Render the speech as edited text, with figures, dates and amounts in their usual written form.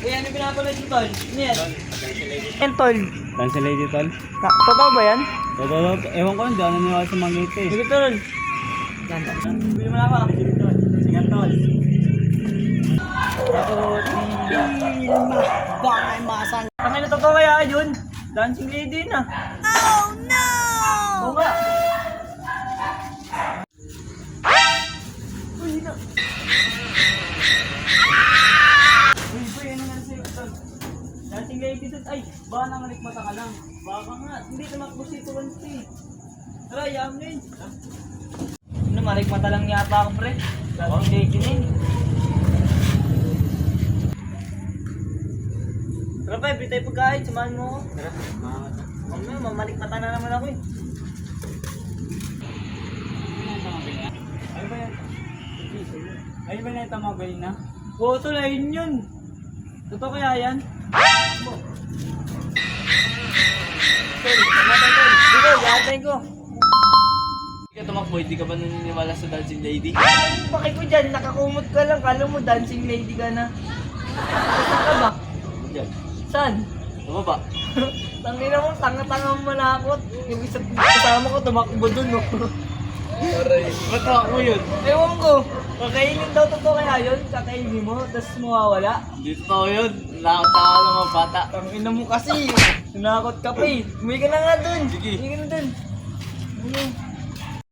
Ano pinapanood mo, tol? Ano yan? Yan, tol. Dance lady, tol. Totoo ba yan? Totoo, ewan ko, hindi ako naniwala sa mga ngiti. Sige, tol. Yan, tol. Bili mo na ako. Sige, tol. Sige, tol. Bakay masang. Ang ina, totoo kaya yun? Dancing lady na. Oh, no! Oo nga. Uy, na. Uy, ano nga sa'yo, tol? Dancing lady doon. Ay, baka nangalit mata ka lang. Baka nga. Hindi tumakbo si Tuwanti. Tara, yaam na yun. Ano, marik mata lang yata ako, pre. Dancing lady na yun. Tara pa, every tayo pagkain, samahan mo ako. Tara, Mamaya, mamalik mata na naman ako eh. Ano ba yan? Ayun ba na ito mga galing na? Oo, tol, ayun yun. Totoo kaya yan? Tol, matay tol. Dito, yatay ko. Hindi ka tumakbo, hindi ka ba naniniwala sa dancing lady? Anong paki ko dyan? Nakakumot ka lang. Kala mo dancing lady ka na. Saan ka ba? Diyan. Saan? Ano ba? Tangina mo, tanga-tanga mo manakot. Yung isa kasama ko, tumakbo dun, no? Aray. Ba't ako yun? Ewan ko. Kakainin daw totoo kaya yun? Kakainin mo, tapos mawawala. Hindi totoo yun. Nakakot ako ng mga bata. Tangina mo kasi. Sinakot ka pa eh. Umuwi ka na nga dun. Sige. Umuwi ka na dun. Ano?